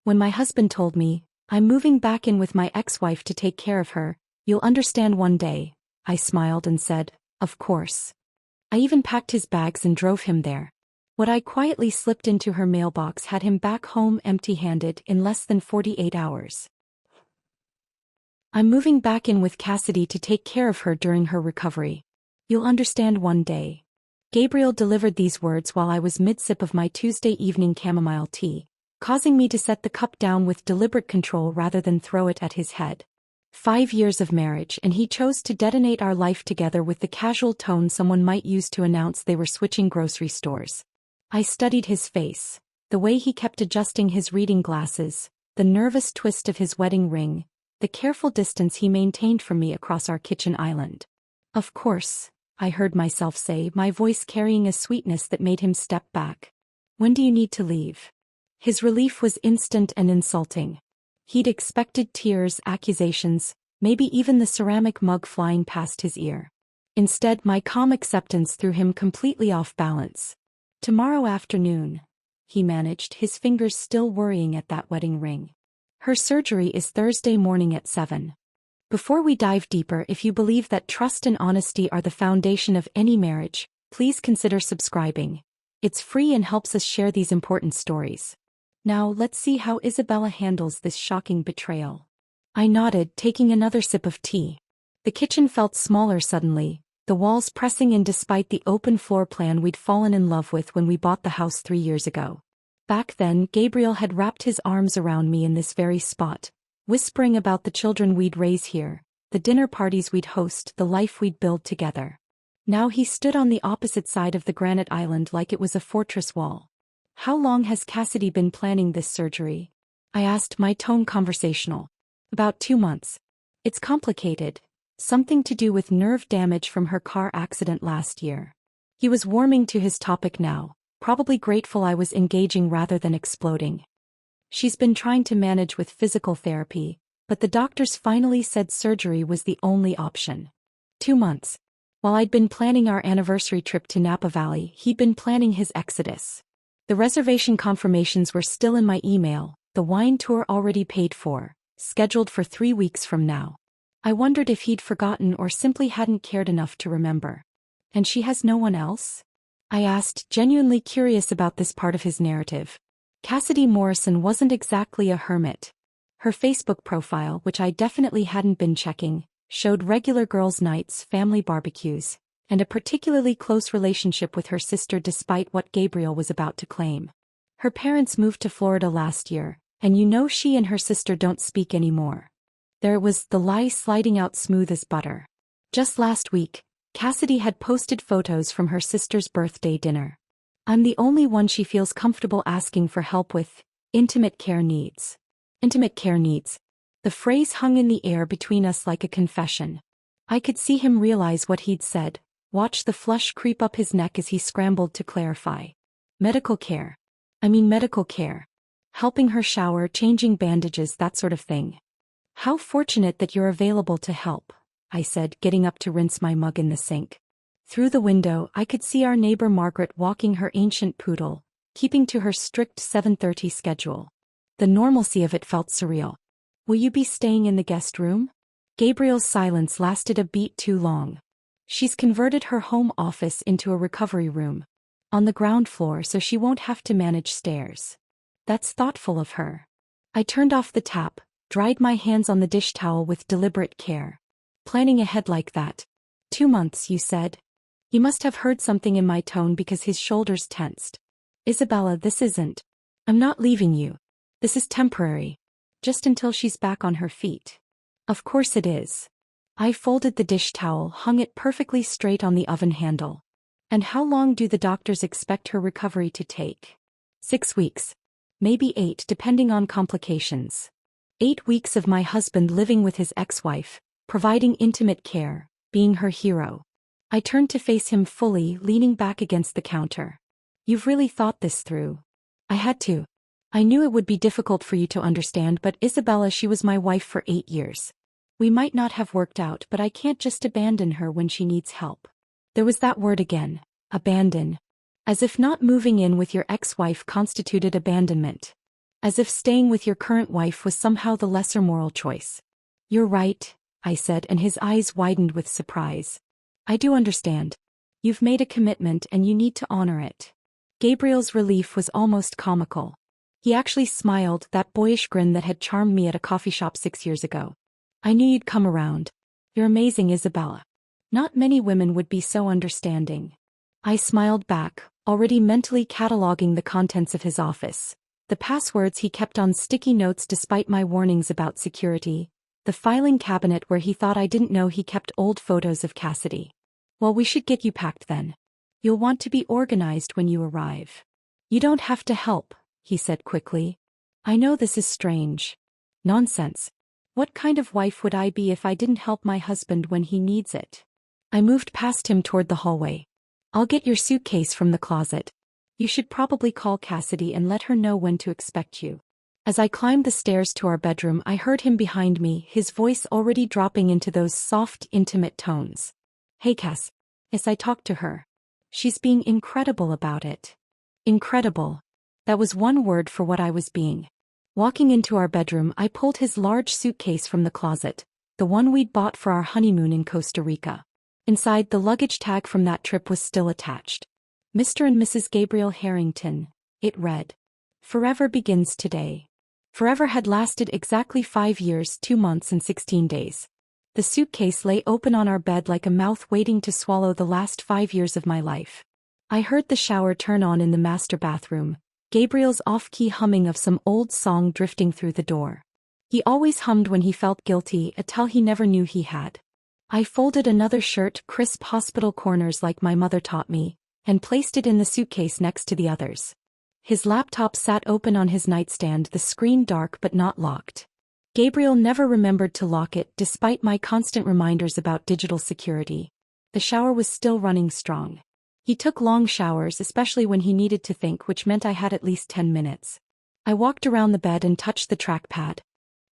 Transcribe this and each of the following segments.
When my husband told me, "I'm moving back in with my ex-wife to take care of her, you'll understand one day," I smiled and said, "Of course." I even packed his bags and drove him there. What I quietly slipped into her mailbox had him back home empty-handed in less than 48 hours. "I'm moving back in with Cassidy to take care of her during her recovery. You'll understand one day." Gabriel delivered these words while I was mid-sip of my Tuesday evening chamomile tea, causing me to set the cup down with deliberate control rather than throw it at his head. 5 years of marriage, and he chose to detonate our life together with the casual tone someone might use to announce they were switching grocery stores. I studied his face, the way he kept adjusting his reading glasses, the nervous twist of his wedding ring, the careful distance he maintained from me across our kitchen island. "Of course," I heard myself say, my voice carrying a sweetness that made him step back. "When do you need to leave?" His relief was instant and insulting. He'd expected tears, accusations, maybe even the ceramic mug flying past his ear. Instead, my calm acceptance threw him completely off balance. "Tomorrow afternoon," he managed, his fingers still worrying at that wedding ring. "Her surgery is Thursday morning at 7. Before we dive deeper, if you believe that trust and honesty are the foundation of any marriage, please consider subscribing. It's free and helps us share these important stories. Now let's see how Isabella handles this shocking betrayal. I nodded, taking another sip of tea. The kitchen felt smaller suddenly, the walls pressing in despite the open floor plan we'd fallen in love with when we bought the house 3 years ago. Back then, Gabriel had wrapped his arms around me in this very spot, whispering about the children we'd raise here, the dinner parties we'd host, the life we'd build together. Now he stood on the opposite side of the granite island like it was a fortress wall. "How long has Cassidy been planning this surgery?" I asked, my tone conversational. "About 2 months. It's complicated. Something to do with nerve damage from her car accident last year." He was warming to his topic now, probably grateful I was engaging rather than exploding. "She's been trying to manage with physical therapy, but the doctors finally said surgery was the only option." 2 months. While I'd been planning our anniversary trip to Napa Valley, he'd been planning his exodus. The reservation confirmations were still in my email, the wine tour already paid for, scheduled for 3 weeks from now. I wondered if he'd forgotten or simply hadn't cared enough to remember. "And she has no one else?" I asked, genuinely curious about this part of his narrative. Cassidy Morrison wasn't exactly a hermit. Her Facebook profile, which I definitely hadn't been checking, showed regular girls' nights, family barbecues, and a particularly close relationship with her sister despite what Gabriel was about to claim. Her parents moved to Florida last year, and you know she and her sister don't speak anymore. There it was, the lie sliding out smooth as butter. Just last week, Cassidy had posted photos from her sister's birthday dinner. "I'm the only one she feels comfortable asking for help with intimate care needs." Intimate care needs. The phrase hung in the air between us like a confession. I could see him realize what he'd said, watch the flush creep up his neck as he scrambled to clarify. "Medical care. I mean medical care. Helping her shower, changing bandages, that sort of thing." "How fortunate that you're available to help," I said, getting up to rinse my mug in the sink. Through the window, I could see our neighbor Margaret walking her ancient poodle, keeping to her strict 7:30 schedule. The normalcy of it felt surreal. "Will you be staying in the guest room?" Gabriel's silence lasted a beat too long. "She's converted her home office into a recovery room. On the ground floor so she won't have to manage stairs." "That's thoughtful of her." I turned off the tap, dried my hands on the dish towel with deliberate care. "Planning ahead like that. 2 months, you said?" He must have heard something in my tone because his shoulders tensed. "Isabella, this isn't. I'm not leaving you. This is temporary. Just until she's back on her feet." "Of course it is." I folded the dish towel, hung it perfectly straight on the oven handle. "And how long do the doctors expect her recovery to take?" 6 weeks. Maybe 8 depending on complications. 8 weeks of my husband living with his ex-wife, providing intimate care, being her hero. I turned to face him fully, leaning back against the counter. "You've really thought this through." "I had to. I knew it would be difficult for you to understand, but Isabella, she was my wife for 8 years. We might not have worked out, but I can't just abandon her when she needs help." There was that word again, abandon. As if not moving in with your ex-wife constituted abandonment. As if staying with your current wife was somehow the lesser moral choice. You're right, I said, and his eyes widened with surprise. I do understand. You've made a commitment and you need to honor it. Gabriel's relief was almost comical. He actually smiled, that boyish grin that had charmed me at a coffee shop 6 years ago. I knew you'd come around. You're amazing, Isabella. Not many women would be so understanding. I smiled back, already mentally cataloging the contents of his office. The passwords he kept on sticky notes despite my warnings about security. The filing cabinet where he thought I didn't know he kept old photos of Cassidy. Well, we should get you packed then. You'll want to be organized when you arrive. You don't have to help, he said quickly. I know this is strange. Nonsense. What kind of wife would I be if I didn't help my husband when he needs it? I moved past him toward the hallway. I'll get your suitcase from the closet. You should probably call Cassidy and let her know when to expect you. As I climbed the stairs to our bedroom, I heard him behind me, his voice already dropping into those soft, intimate tones. Hey Cass. Yes, I talked to her. She's being incredible about it. Incredible. That was one word for what I was being. Walking into our bedroom, I pulled his large suitcase from the closet, the one we'd bought for our honeymoon in Costa Rica. Inside, the luggage tag from that trip was still attached. Mr. and Mrs. Gabriel Harrington, it read. Forever begins today. Forever had lasted exactly 5 years, 2 months and 16 days. The suitcase lay open on our bed like a mouth waiting to swallow the last 5 years of my life. I heard the shower turn on in the master bathroom, Gabriel's off-key humming of some old song drifting through the door. He always hummed when he felt guilty, a tell he never knew he had. I folded another shirt, crisp hospital corners like my mother taught me, and placed it in the suitcase next to the others. His laptop sat open on his nightstand, the screen dark but not locked. Gabriel never remembered to lock it, despite my constant reminders about digital security. The shower was still running strong. He took long showers, especially when he needed to think, which meant I had at least 10 minutes. I walked around the bed and touched the trackpad.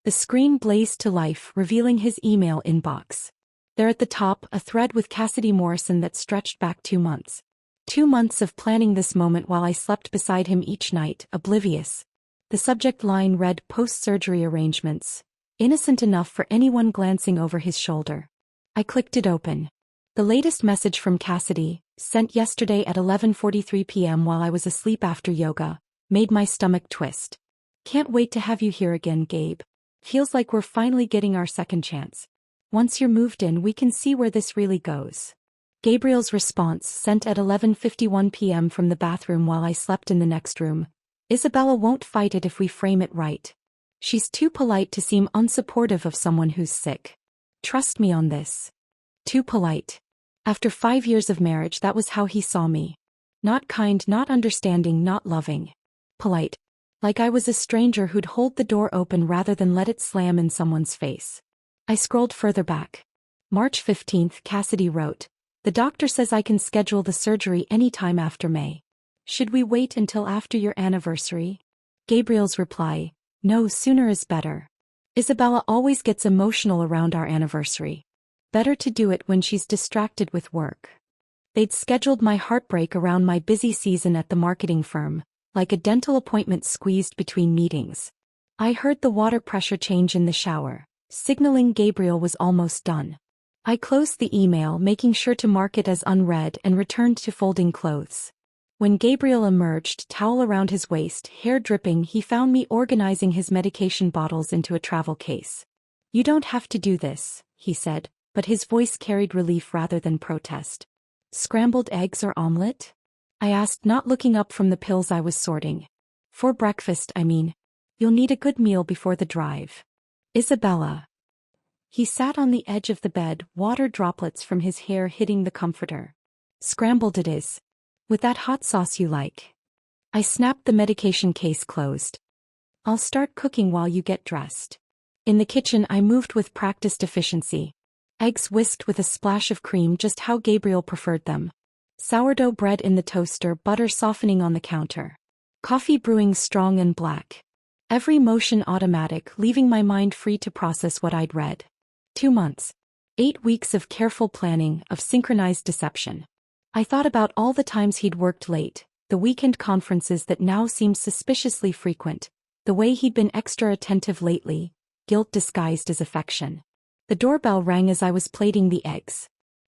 The screen blazed to life, revealing his email inbox. There at the top, a thread with Cassidy Morrison that stretched back 2 months. 2 months of planning this moment while I slept beside him each night, oblivious. The subject line read post-surgery arrangements, innocent enough for anyone glancing over his shoulder. I clicked it open. The latest message from Cassidy, sent yesterday at 11:43 p.m. while I was asleep after yoga, made my stomach twist. Can't wait to have you here again, Gabe. Feels like we're finally getting our second chance. Once you're moved in, we can see where this really goes. Gabriel's response, sent at 11:51 p.m. from the bathroom while I slept in the next room. Isabella won't fight it if we frame it right. She's too polite to seem unsupportive of someone who's sick. Trust me on this. Too polite. After 5 years of marriage, that was how he saw me. Not kind, not understanding, not loving. Polite. Like I was a stranger who'd hold the door open rather than let it slam in someone's face. I scrolled further back. March 15th, Cassidy wrote, "The doctor says I can schedule the surgery anytime after May. Should we wait until after your anniversary?" Gabriel's reply, "No, sooner is better. Isabella always gets emotional around our anniversary. Better to do it when she's distracted with work." They'd scheduled my heartbreak around my busy season at the marketing firm, like a dental appointment squeezed between meetings. I heard the water pressure change in the shower, signaling Gabriel was almost done. I closed the email, making sure to mark it as unread, and returned to folding clothes. When Gabriel emerged, towel around his waist, hair dripping, he found me organizing his medication bottles into a travel case. "You don't have to do this," he said, but his voice carried relief rather than protest. "Scrambled eggs or omelet?" I asked, not looking up from the pills I was sorting. "For breakfast, I mean. You'll need a good meal before the drive." "Isabella." He sat on the edge of the bed, water droplets from his hair hitting the comforter. "Scrambled it is. With that hot sauce you like." I snapped the medication case closed. "I'll start cooking while you get dressed." In the kitchen, I moved with practiced efficiency. Eggs whisked with a splash of cream, just how Gabriel preferred them. Sourdough bread in the toaster, butter softening on the counter. Coffee brewing strong and black. Every motion automatic, leaving my mind free to process what I'd read. 2 months. 8 weeks of careful planning, of synchronized deception. I thought about all the times he'd worked late, the weekend conferences that now seemed suspiciously frequent, The way he'd been extra attentive lately, guilt disguised as affection. The doorbell rang as I was plating the eggs.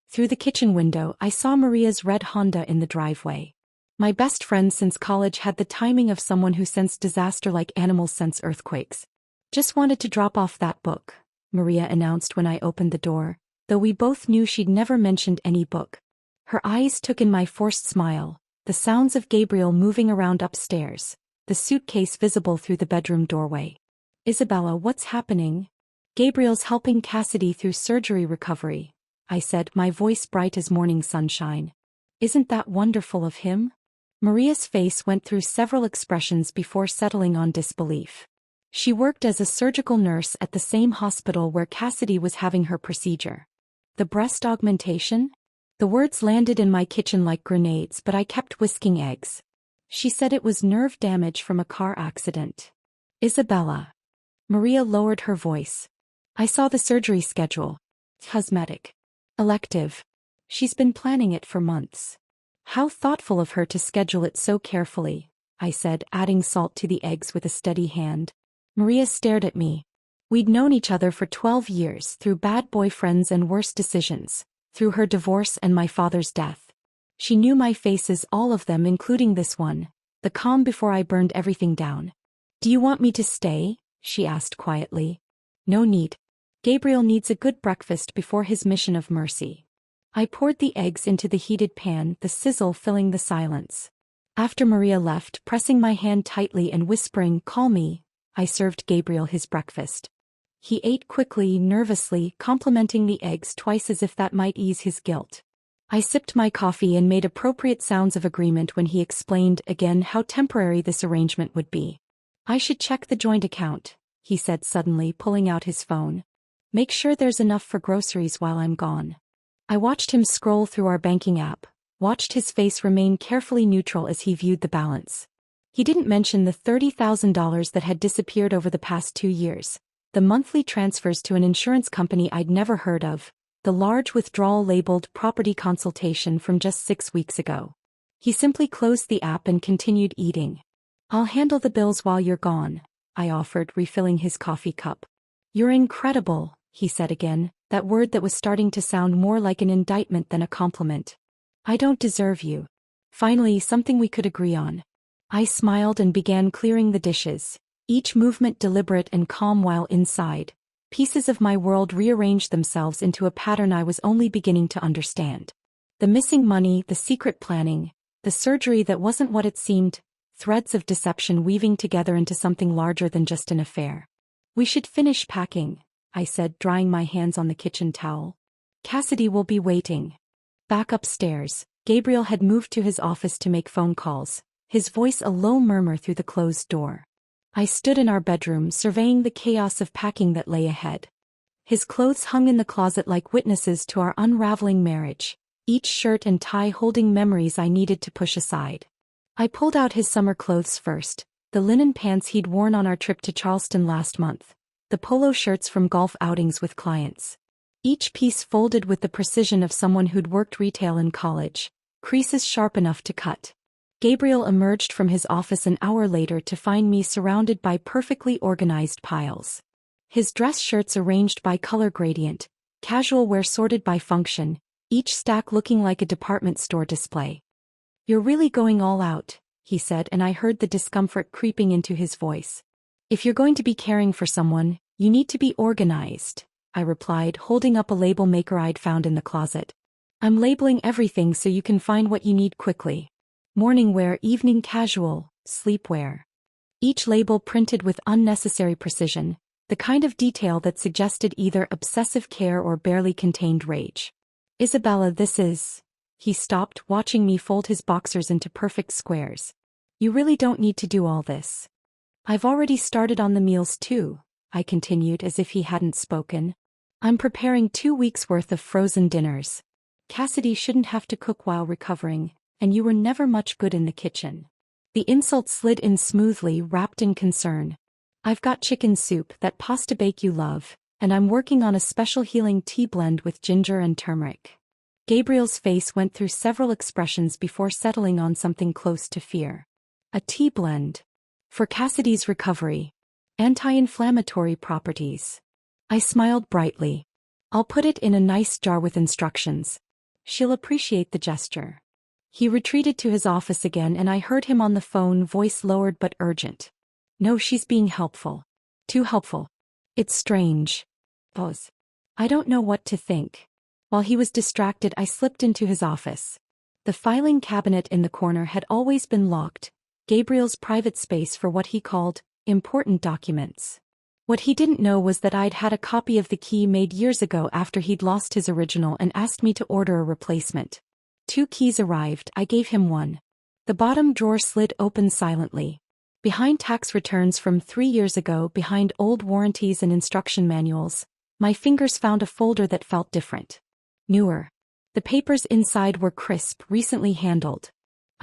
Through the kitchen window, I saw Maria's red Honda in the driveway. My best friend since college had the timing of someone who sensed disaster like animals sense earthquakes. "Just wanted to drop off that book," Maria announced when I opened the door, though we both knew she'd never mentioned any book. Her eyes took in my forced smile, the sounds of Gabriel moving around upstairs, the suitcase visible through the bedroom doorway. "Isabella, what's happening?" "Gabriel's helping Cassidy through surgery recovery," I said, my voice bright as morning sunshine. "Isn't that wonderful of him?" Maria's face went through several expressions before settling on disbelief. She worked as a surgical nurse at the same hospital where Cassidy was having her procedure. "The breast augmentation?" The words landed in my kitchen like grenades, but I kept whisking eggs. "She said it was nerve damage from a car accident." "Isabella." Maria lowered her voice. "I saw the surgery schedule. Cosmetic. Elective. She's been planning it for months." "How thoughtful of her to schedule it so carefully," I said, adding salt to the eggs with a steady hand. Maria stared at me. We'd known each other for 12 years, through bad boyfriends and worse decisions, through her divorce and my father's death. She knew my faces, all of them, including this one, the calm before I burned everything down. "Do you want me to stay?" she asked quietly. "No need. Gabriel needs a good breakfast before his mission of mercy." I poured the eggs into the heated pan, the sizzle filling the silence. After Maria left, pressing my hand tightly and whispering, "Call me," I served Gabriel his breakfast. He ate quickly, nervously, complimenting the eggs twice as if that might ease his guilt. I sipped my coffee and made appropriate sounds of agreement when he explained again how temporary this arrangement would be. "I should check the joint account," he said suddenly, pulling out his phone. "Make sure there's enough for groceries while I'm gone." I watched him scroll through our banking app, watched his face remain carefully neutral as he viewed the balance. He didn't mention the $30,000 that had disappeared over the past 2 years, the monthly transfers to an insurance company I'd never heard of, the large withdrawal labeled property consultation from just 6 weeks ago. He simply closed the app and continued eating. "I'll handle the bills while you're gone," I offered, refilling his coffee cup. "You're incredible," he said again, that word that was starting to sound more like an indictment than a compliment. "I don't deserve you." Finally, something we could agree on. I smiled and began clearing the dishes, each movement deliberate and calm while inside. Pieces of my world rearranged themselves into a pattern I was only beginning to understand. The missing money, the secret planning, the surgery that wasn't what it seemed, threads of deception weaving together into something larger than just an affair. "We should finish packing," I said, drying my hands on the kitchen towel. "Cassidy will be waiting." Back upstairs, Gabriel had moved to his office to make phone calls, his voice a low murmur through the closed door. I stood in our bedroom, surveying the chaos of packing that lay ahead. His clothes hung in the closet like witnesses to our unraveling marriage, each shirt and tie holding memories I needed to push aside. I pulled out his summer clothes first, the linen pants he'd worn on our trip to Charleston last month, the polo shirts from golf outings with clients. Each piece folded with the precision of someone who'd worked retail in college, creases sharp enough to cut. Gabriel emerged from his office an hour later to find me surrounded by perfectly organized piles. His dress shirts arranged by color gradient, casual wear sorted by function, each stack looking like a department store display. "You're really going all out," he said, and I heard the discomfort creeping into his voice. "If you're going to be caring for someone, you need to be organized," I replied, holding up a label maker I'd found in the closet. "I'm labeling everything so you can find what you need quickly. Morning wear, evening casual, sleepwear." Each label printed with unnecessary precision, the kind of detail that suggested either obsessive care or barely contained rage. "Isabella, this is..." He stopped, watching me fold his boxers into perfect squares. "You really don't need to do all this." "I've already started on the meals too," I continued as if he hadn't spoken. "I'm preparing 2 weeks' worth of frozen dinners. Cassidy shouldn't have to cook while recovering, and you were never much good in the kitchen." The insult slid in smoothly, wrapped in concern. "I've got chicken soup, that pasta bake you love, and I'm working on a special healing tea blend with ginger and turmeric." Gabriel's face went through several expressions before settling on something close to fear. "A tea blend?" For Cassidy's recovery. Anti-inflammatory properties. I smiled brightly. I'll put it in a nice jar with instructions. She'll appreciate the gesture. He retreated to his office again and I heard him on the phone, voice lowered but urgent. No, she's being helpful. Too helpful. It's strange. Pause. I don't know what to think. While he was distracted, I slipped into his office. The filing cabinet in the corner had always been locked, Gabriel's private space for what he called important documents. What he didn't know was that I'd had a copy of the key made years ago after he'd lost his original and asked me to order a replacement. 2 keys arrived, I gave him one. The bottom drawer slid open silently. Behind tax returns from 3 years ago, behind old warranties and instruction manuals, my fingers found a folder that felt different. Newer. The papers inside were crisp, recently handled.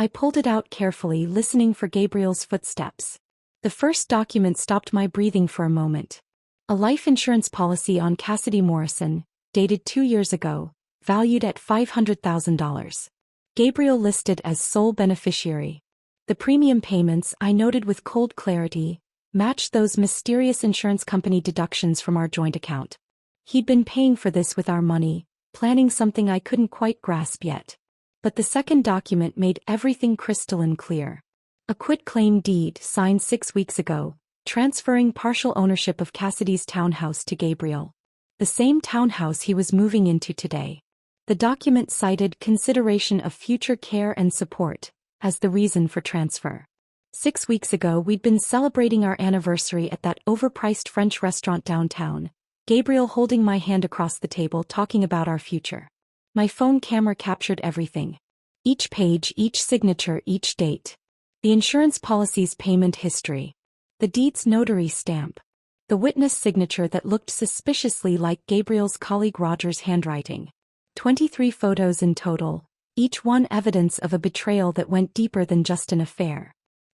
I pulled it out carefully, listening for Gabriel's footsteps. The first document stopped my breathing for a moment. A life insurance policy on Cassidy Morrison, dated 2 years ago, valued at $500,000. Gabriel listed as sole beneficiary. The premium payments, I noted with cold clarity, matched those mysterious insurance company deductions from our joint account. He'd been paying for this with our money, planning something I couldn't quite grasp yet. But the second document made everything crystalline clear. A quitclaim deed signed 6 weeks ago, transferring partial ownership of Cassidy's townhouse to Gabriel. The same townhouse he was moving into today. The document cited consideration of future care and support as the reason for transfer. 6 weeks ago we'd been celebrating our anniversary at that overpriced French restaurant downtown, Gabriel holding my hand across the table talking about our future. My phone camera captured everything. Each page, each signature, each date. The insurance policy's payment history. The deed's notary stamp. The witness signature that looked suspiciously like Gabriel's colleague Roger's handwriting. 23 photos in total, each one evidence of a betrayal that went deeper than just an affair.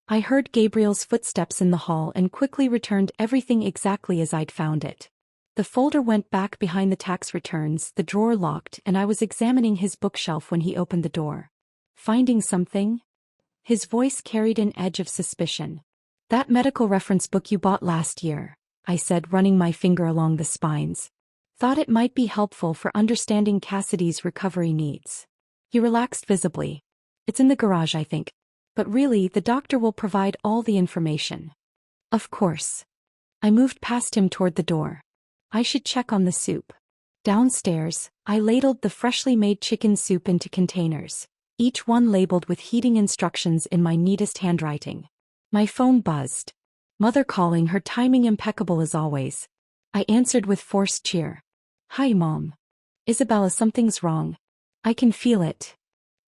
I heard Gabriel's footsteps in the hall and quickly returned everything exactly as I'd found it. The folder went back behind the tax returns, the drawer locked, and I was examining his bookshelf when he opened the door. Finding something? His voice carried an edge of suspicion. That medical reference book you bought last year, I said, running my finger along the spines. Thought it might be helpful for understanding Cassidy's recovery needs. He relaxed visibly. It's in the garage, I think. But really, the doctor will provide all the information. Of course. I moved past him toward the door. I should check on the soup. Downstairs, I ladled the freshly made chicken soup into containers, each one labeled with heating instructions in my neatest handwriting. My phone buzzed. Mother calling, her timing impeccable as always. I answered with forced cheer. Hi, Mom. Isabella, something's wrong. I can feel it.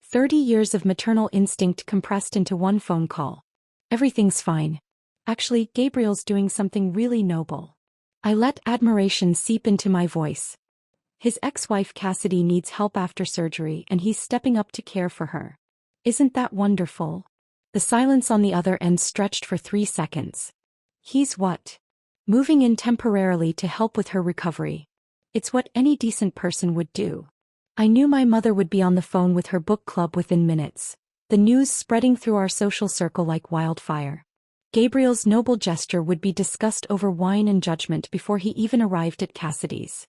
30 years of maternal instinct compressed into one phone call. Everything's fine. Actually, Gabriel's doing something really noble. I let admiration seep into my voice. His ex-wife Cassidy needs help after surgery and he's stepping up to care for her. Isn't that wonderful? The silence on the other end stretched for 3 seconds. He's what? Moving in temporarily to help with her recovery. It's what any decent person would do. I knew my mother would be on the phone with her book club within minutes, the news spreading through our social circle like wildfire. Gabriel's noble gesture would be discussed over wine and judgment before he even arrived at Cassidy's.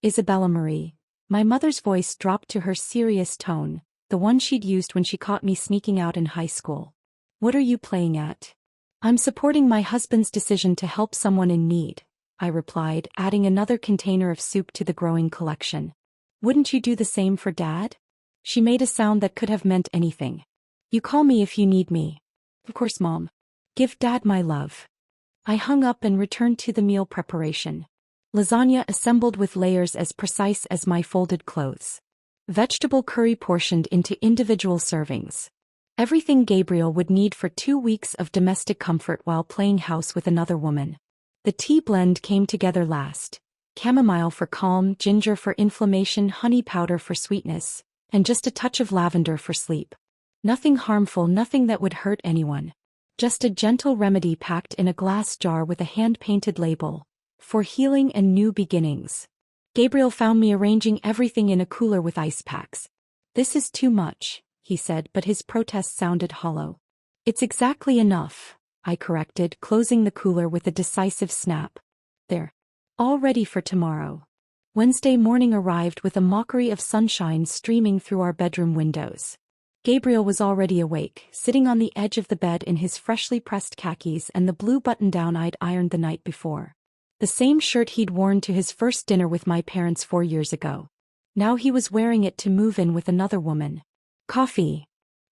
Isabella Marie. My mother's voice dropped to her serious tone, the one she'd used when she caught me sneaking out in high school. What are you playing at? I'm supporting my husband's decision to help someone in need, I replied, adding another container of soup to the growing collection. Wouldn't you do the same for Dad? She made a sound that could have meant anything. You call me if you need me. Of course, Mom. Give Dad my love. I hung up and returned to the meal preparation. Lasagna assembled with layers as precise as my folded clothes. Vegetable curry portioned into individual servings. Everything Gabriel would need for 2 weeks of domestic comfort while playing house with another woman. The tea blend came together last. Chamomile for calm, ginger for inflammation, honey powder for sweetness, and just a touch of lavender for sleep. Nothing harmful, nothing that would hurt anyone. Just a gentle remedy packed in a glass jar with a hand-painted label. For healing and new beginnings. Gabriel found me arranging everything in a cooler with ice packs. This is too much, he said, but his protest sounded hollow. It's exactly enough, I corrected, closing the cooler with a decisive snap. There. All ready for tomorrow. Wednesday morning arrived with a mockery of sunshine streaming through our bedroom windows. Gabriel was already awake, sitting on the edge of the bed in his freshly pressed khakis and the blue button-down I'd ironed the night before. The same shirt he'd worn to his first dinner with my parents 4 years ago. Now he was wearing it to move in with another woman. Coffee?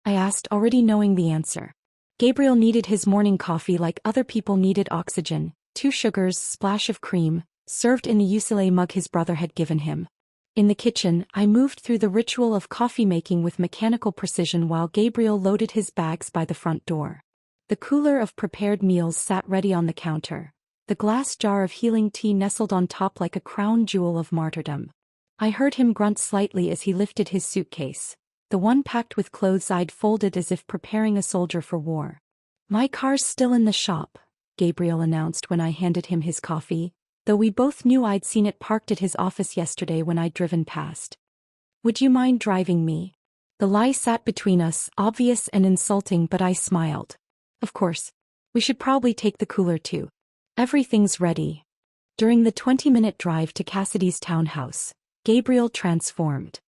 I asked, already knowing the answer. Gabriel needed his morning coffee like other people needed oxygen, 2 sugars, splash of cream, served in the ukulele mug his brother had given him. In the kitchen, I moved through the ritual of coffee making with mechanical precision while Gabriel loaded his bags by the front door. The cooler of prepared meals sat ready on the counter, the glass jar of healing tea nestled on top like a crown jewel of martyrdom. I heard him grunt slightly as he lifted his suitcase, the one packed with clothes I'd folded as if preparing a soldier for war. My car's still in the shop, Gabriel announced when I handed him his coffee, though we both knew I'd seen it parked at his office yesterday when I'd driven past. Would you mind driving me? The lie sat between us, obvious and insulting, but I smiled. Of course. We should probably take the cooler too. Everything's ready. During the 20-minute drive to Cassidy's townhouse, Gabriel transformed.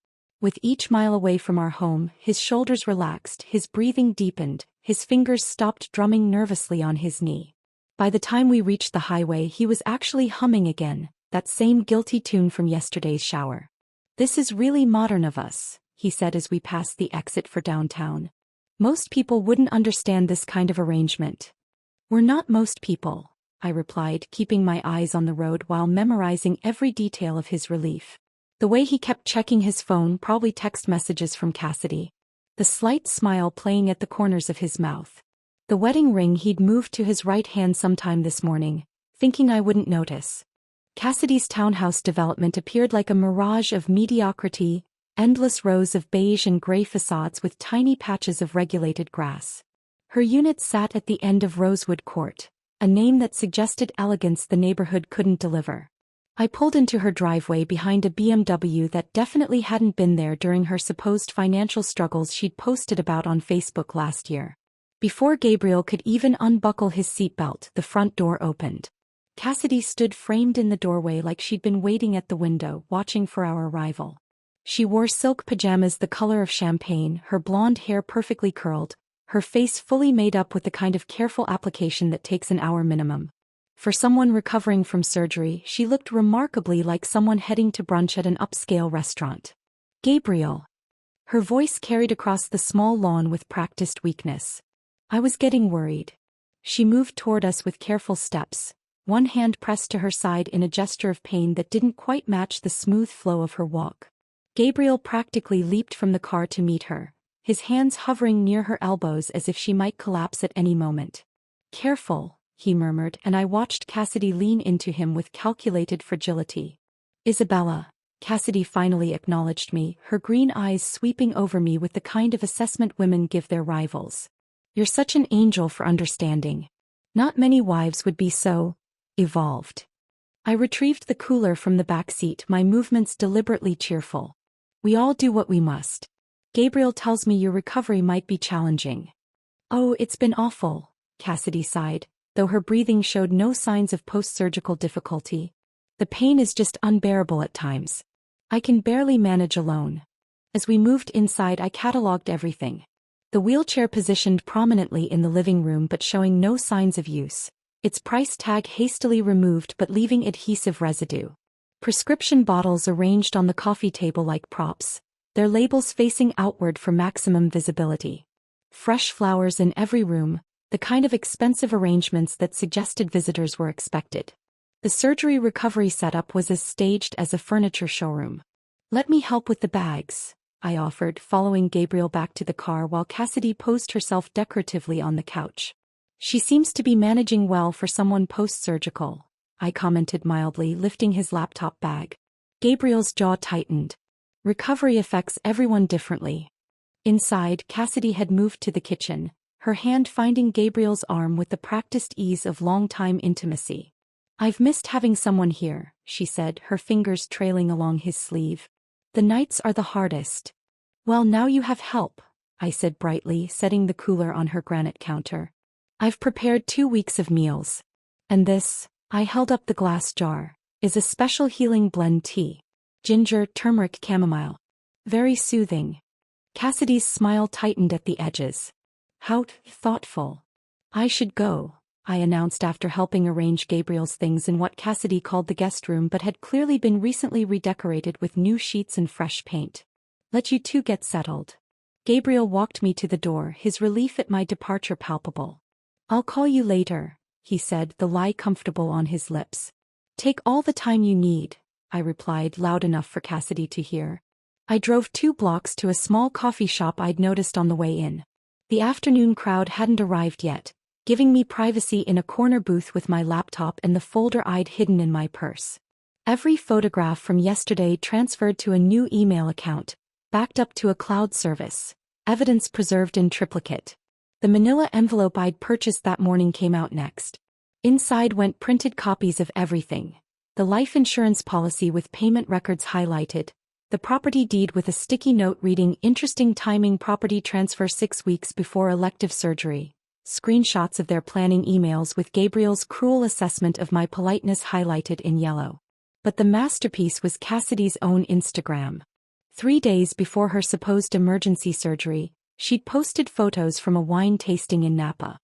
With each mile away from our home, his shoulders relaxed, his breathing deepened, his fingers stopped drumming nervously on his knee. By the time we reached the highway, he was actually humming again, that same guilty tune from yesterday's shower. This is really modern of us, he said as we passed the exit for downtown. Most people wouldn't understand this kind of arrangement. We're not most people, I replied, keeping my eyes on the road while memorizing every detail of his relief. The way he kept checking his phone, probably text messages from Cassidy. The slight smile playing at the corners of his mouth. The wedding ring he'd moved to his right hand sometime this morning, thinking I wouldn't notice. Cassidy's townhouse development appeared like a mirage of mediocrity, endless rows of beige and gray facades with tiny patches of regulated grass. Her unit sat at the end of Rosewood Court, a name that suggested elegance the neighborhood couldn't deliver. I pulled into her driveway behind a BMW that definitely hadn't been there during her supposed financial struggles she'd posted about on Facebook last year. Before Gabriel could even unbuckle his seatbelt, the front door opened. Cassidy stood framed in the doorway like she'd been waiting at the window, watching for our arrival. She wore silk pajamas the color of champagne, her blonde hair perfectly curled, her face fully made up with the kind of careful application that takes an hour minimum. For someone recovering from surgery, she looked remarkably like someone heading to brunch at an upscale restaurant. Gabriel. Her voice carried across the small lawn with practiced weakness. I was getting worried. She moved toward us with careful steps, one hand pressed to her side in a gesture of pain that didn't quite match the smooth flow of her walk. Gabriel practically leaped from the car to meet her, his hands hovering near her elbows as if she might collapse at any moment. Careful, he murmured, and I watched Cassidy lean into him with calculated fragility. Isabella, Cassidy finally acknowledged me, her green eyes sweeping over me with the kind of assessment women give their rivals. You're such an angel for understanding. Not many wives would be so evolved. I retrieved the cooler from the back seat, my movements deliberately cheerful. We all do what we must. Gabriel tells me your recovery might be challenging. Oh, it's been awful, Cassidy sighed, though her breathing showed no signs of post-surgical difficulty. The pain is just unbearable at times. I can barely manage alone. As we moved inside, I catalogued everything. The wheelchair positioned prominently in the living room but showing no signs of use, its price tag hastily removed but leaving adhesive residue. Prescription bottles arranged on the coffee table like props, their labels facing outward for maximum visibility. Fresh flowers in every room, the kind of expensive arrangements that suggested visitors were expected. The surgery recovery setup was as staged as a furniture showroom. Let me help with the bags, I offered, following Gabriel back to the car while Cassidy posed herself decoratively on the couch. She seems to be managing well for someone post-surgical, I commented mildly, lifting his laptop bag. Gabriel's jaw tightened. Recovery affects everyone differently. Inside, Cassidy had moved to the kitchen, her hand finding Gabriel's arm with the practiced ease of long-time intimacy. I've missed having someone here, she said, her fingers trailing along his sleeve. The nights are the hardest. Well, now you have help, I said brightly, setting the cooler on her granite counter. I've prepared 2 weeks of meals. And this, I held up the glass jar, is a special healing blend tea. Ginger, turmeric, chamomile. Very soothing. Cassidy's smile tightened at the edges. How thoughtful. I should go, I announced after helping arrange Gabriel's things in what Cassidy called the guest room but had clearly been recently redecorated with new sheets and fresh paint. Let you two get settled. Gabriel walked me to the door, his relief at my departure palpable. I'll call you later, he said, the lie comfortable on his lips. Take all the time you need, I replied, loud enough for Cassidy to hear. I drove 2 blocks to a small coffee shop I'd noticed on the way in. The afternoon crowd hadn't arrived yet, giving me privacy in a corner booth with my laptop and the folder I'd hidden in my purse. Every photograph from yesterday transferred to a new email account, backed up to a cloud service, evidence preserved in triplicate. The manila envelope I'd purchased that morning came out next. Inside went printed copies of everything. The life insurance policy with payment records highlighted, the property deed with a sticky note reading interesting timing, property transfer 6 weeks before elective surgery, screenshots of their planning emails with Gabriel's cruel assessment of my politeness highlighted in yellow. But the masterpiece was Cassidy's own Instagram. 3 days before her supposed emergency surgery, she'd posted photos from a wine tasting in Napa.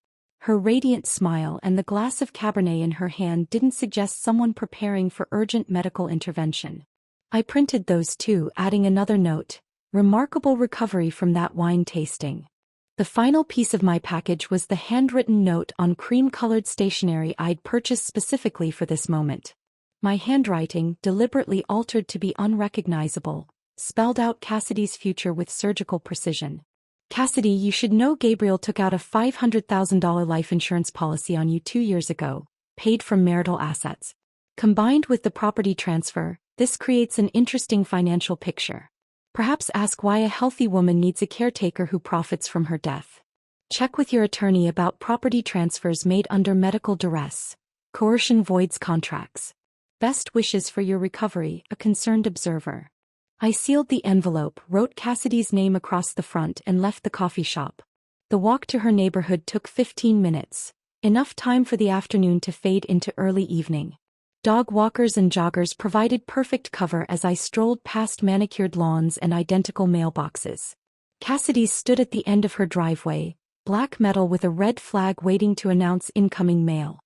Her radiant smile and the glass of Cabernet in her hand didn't suggest someone preparing for urgent medical intervention. I printed those too, adding another note, remarkable recovery from that wine tasting. The final piece of my package was the handwritten note on cream-colored stationery I'd purchased specifically for this moment. My handwriting, deliberately altered to be unrecognizable, spelled out Cassidy's future with surgical precision. Cassidy, you should know Gabriel took out a $500,000 life insurance policy on you 2 years ago, paid from marital assets. Combined with the property transfer, this creates an interesting financial picture. Perhaps ask why a healthy woman needs a caretaker who profits from her death. Check with your attorney about property transfers made under medical duress. Coercion voids contracts. Best wishes for your recovery, a concerned observer. I sealed the envelope, wrote Cassidy's name across the front and left the coffee shop. The walk to her neighborhood took 15 minutes, enough time for the afternoon to fade into early evening. Dog walkers and joggers provided perfect cover as I strolled past manicured lawns and identical mailboxes. Cassidy stood at the end of her driveway, black metal with a red flag waiting to announce incoming mail.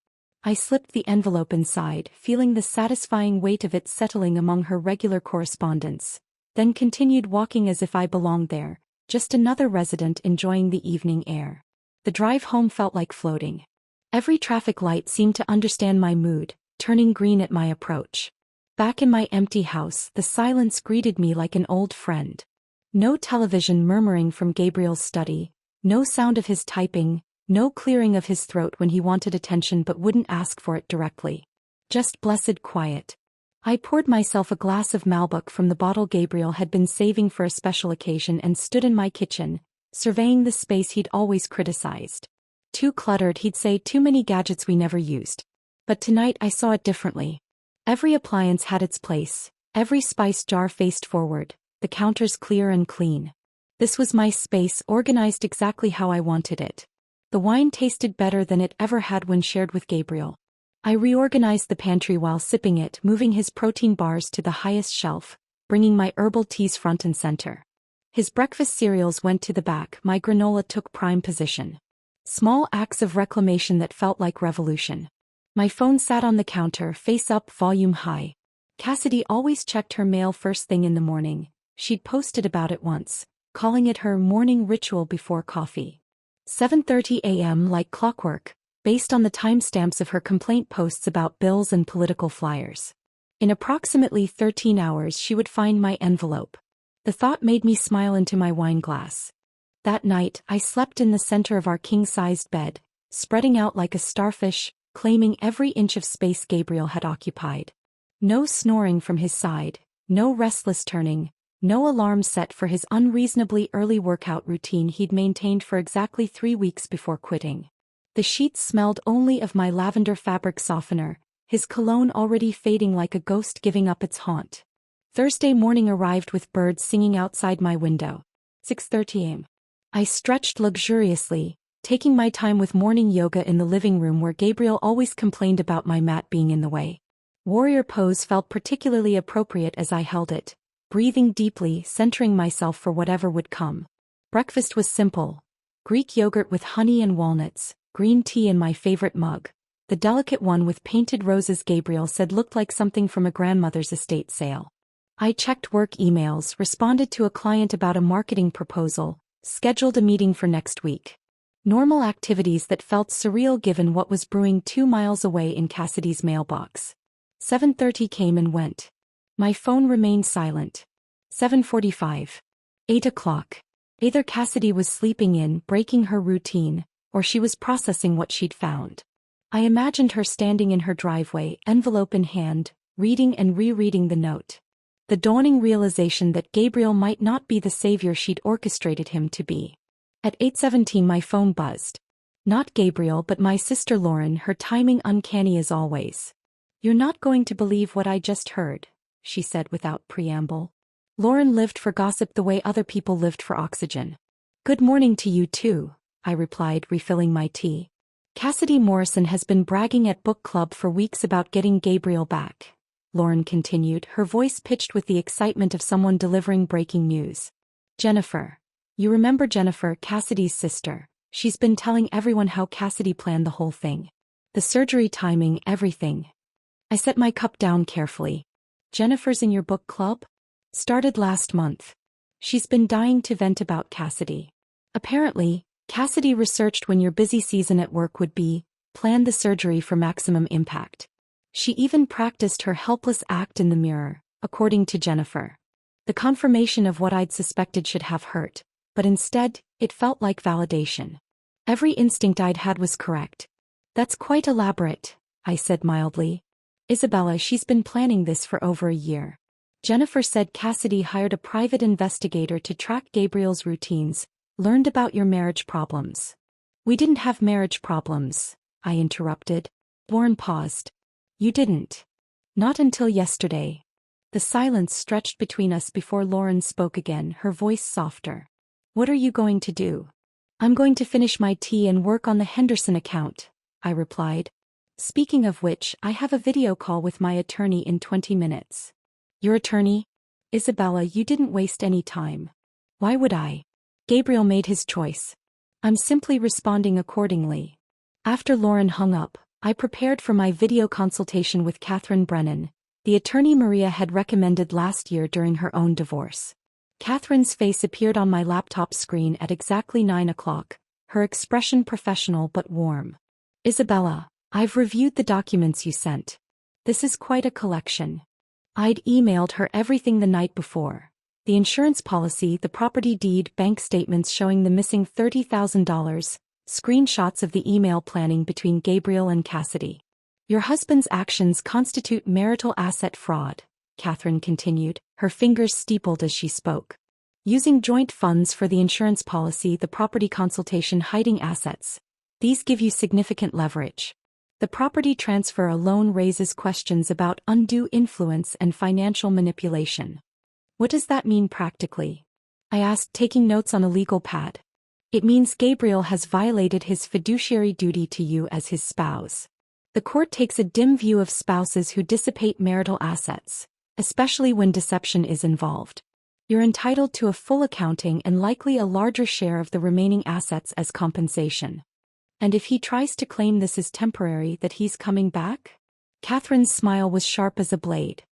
I slipped the envelope inside, feeling the satisfying weight of it settling among her regular correspondence, then continued walking as if I belonged there, just another resident enjoying the evening air. The drive home felt like floating. Every traffic light seemed to understand my mood, turning green at my approach. Back in my empty house, the silence greeted me like an old friend. No television murmuring from Gabriel's study, no sound of his typing, no clearing of his throat when he wanted attention but wouldn't ask for it directly. Just blessed quiet. I poured myself a glass of Malbec from the bottle Gabriel had been saving for a special occasion and stood in my kitchen, surveying the space he'd always criticized. Too cluttered, he'd say, too many gadgets we never used. But tonight I saw it differently. Every appliance had its place, every spice jar faced forward, the counters clear and clean. This was my space, organized exactly how I wanted it. The wine tasted better than it ever had when shared with Gabriel. I reorganized the pantry while sipping it, moving his protein bars to the highest shelf, bringing my herbal teas front and center. His breakfast cereals went to the back, my granola took prime position. Small acts of reclamation that felt like revolution. My phone sat on the counter, face up, volume high. Cassidy always checked her mail first thing in the morning. She'd posted about it once, calling it her morning ritual before coffee. 7:30 a.m. like clockwork, based on the timestamps of her complaint posts about bills and political flyers. In approximately 13 hours she would find my envelope. The thought made me smile into my wine glass. That night, I slept in the center of our king-sized bed, spreading out like a starfish, claiming every inch of space Gabriel had occupied. No snoring from his side, no restless turning, no alarm set for his unreasonably early workout routine he'd maintained for exactly 3 weeks before quitting. The sheets smelled only of my lavender fabric softener, his cologne already fading like a ghost giving up its haunt. Thursday morning arrived with birds singing outside my window. 6:30 a.m. I stretched luxuriously, taking my time with morning yoga in the living room where Gabriel always complained about my mat being in the way. Warrior pose felt particularly appropriate as I held it, breathing deeply, centering myself for whatever would come. Breakfast was simple. Greek yogurt with honey and walnuts, green tea in my favorite mug. The delicate one with painted roses Gabriel said looked like something from a grandmother's estate sale. I checked work emails, responded to a client about a marketing proposal, scheduled a meeting for next week. Normal activities that felt surreal given what was brewing 2 miles away in Cassidy's mailbox. 7:30 came and went. My phone remained silent. 7:45. 8 o'clock. Either Cassidy was sleeping in, breaking her routine, or she was processing what she'd found. I imagined her standing in her driveway, envelope in hand, reading and rereading the note. The dawning realization that Gabriel might not be the savior she'd orchestrated him to be. At 8:17 my phone buzzed. Not Gabriel but my sister Lauren, her timing uncanny as always. "You're not going to believe what I just heard," she said without preamble. Lauren lived for gossip the way other people lived for oxygen. "Good morning to you too," I replied, refilling my tea. "Cassidy Morrison has been bragging at book club for weeks about getting Gabriel back," Lauren continued, her voice pitched with the excitement of someone delivering breaking news. "Jennifer. You remember Jennifer, Cassidy's sister? She's been telling everyone how Cassidy planned the whole thing. The surgery timing, everything." I set my cup down carefully. "Jennifer's in your book club?" "Started last month. She's been dying to vent about Cassidy. Apparently, Cassidy researched when your busy season at work would be, planned the surgery for maximum impact. She even practiced her helpless act in the mirror, according to Jennifer. The confirmation of what I'd suspected should have hurt, but instead, it felt like validation. Every instinct I'd had was correct. "That's quite elaborate," I said mildly. "Isabella, she's been planning this for over a year. Jennifer said Cassidy hired a private investigator to track Gabriel's routines, learned about your marriage problems." "We didn't have marriage problems," I interrupted. Lauren paused. "You didn't?" "Not until yesterday." The silence stretched between us before Lauren spoke again, her voice softer. "What are you going to do?" "I'm going to finish my tea and work on the Henderson account," I replied. "Speaking of which, I have a video call with my attorney in 20 minutes. "Your attorney?" "Isabella, you didn't waste any time." "Why would I?" "Gabriel made his choice. I'm simply responding accordingly." After Lauren hung up, I prepared for my video consultation with Catherine Brennan, the attorney Maria had recommended last year during her own divorce. Catherine's face appeared on my laptop screen at exactly 9 o'clock, her expression professional but warm. "Isabella, I've reviewed the documents you sent. This is quite a collection." I'd emailed her everything the night before. The insurance policy, the property deed, bank statements showing the missing $30,000, screenshots of the email planning between Gabriel and Cassidy. "Your husband's actions constitute marital asset fraud," Catherine continued, her fingers steepled as she spoke. "Using joint funds for the insurance policy, the property consultation, hiding assets. These give you significant leverage. The property transfer alone raises questions about undue influence and financial manipulation." "What does that mean practically?" I asked, taking notes on a legal pad. "It means Gabriel has violated his fiduciary duty to you as his spouse. The court takes a dim view of spouses who dissipate marital assets, especially when deception is involved. You're entitled to a full accounting and likely a larger share of the remaining assets as compensation. And if he tries to claim this is temporary, that he's coming back?" Catherine's smile was sharp as a blade.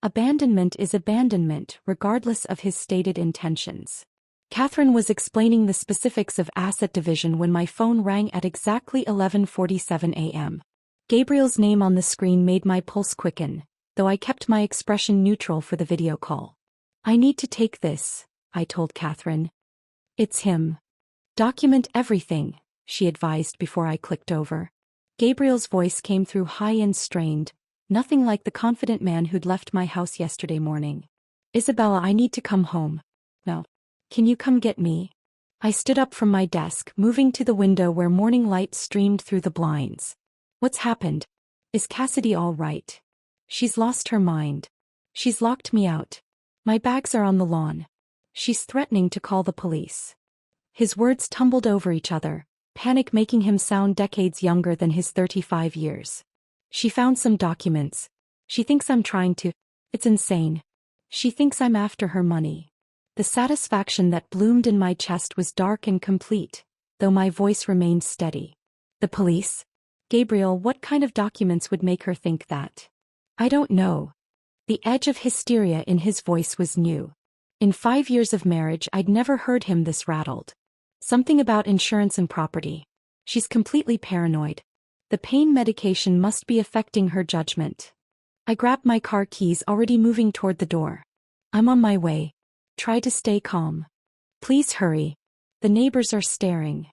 "Abandonment is abandonment, regardless of his stated intentions." Catherine was explaining the specifics of asset division when my phone rang at exactly 11:47 a.m. Gabriel's name on the screen made my pulse quicken, though I kept my expression neutral for the video call. "I need to take this," I told Catherine. "It's him. Document everything," she advised before I clicked over. Gabriel's voice came through high and strained, nothing like the confident man who'd left my house yesterday morning. "Isabella, I need to come home." "No. Can you come get me?" I stood up from my desk, moving to the window where morning light streamed through the blinds. "What's happened? Is Cassidy all right?" "She's lost her mind. She's locked me out. My bags are on the lawn. She's threatening to call the police." His words tumbled over each other, panic making him sound decades younger than his 35 years. She found some documents. She thinks I'm trying to. It's insane. She thinks I'm after her money. The satisfaction that bloomed in my chest was dark and complete, though my voice remained steady. The police? Gabriel, what kind of documents would make her think that? I don't know. The edge of hysteria in his voice was new. In 5 years of marriage, I'd never heard him this rattled. Something about insurance and property. She's completely paranoid. The pain medication must be affecting her judgment. I grabbed my car keys, already moving toward the door. I'm on my way. Try to stay calm. Please hurry. The neighbors are staring.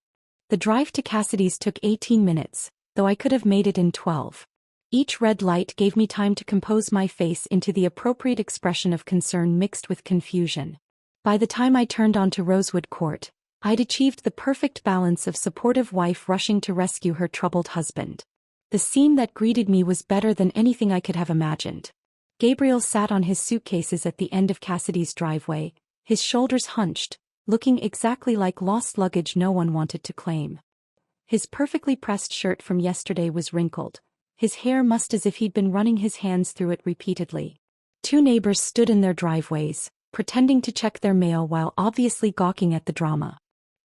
The drive to Cassidy's took 18 minutes, though I could have made it in 12. Each red light gave me time to compose my face into the appropriate expression of concern mixed with confusion. By the time I turned onto Rosewood Court, I'd achieved the perfect balance of supportive wife rushing to rescue her troubled husband. The scene that greeted me was better than anything I could have imagined. Gabriel sat on his suitcases at the end of Cassidy's driveway, his shoulders hunched, looking exactly like lost luggage no one wanted to claim. His perfectly pressed shirt from yesterday was wrinkled, his hair mussed as if he'd been running his hands through it repeatedly. 2 neighbors stood in their driveways, pretending to check their mail while obviously gawking at the drama.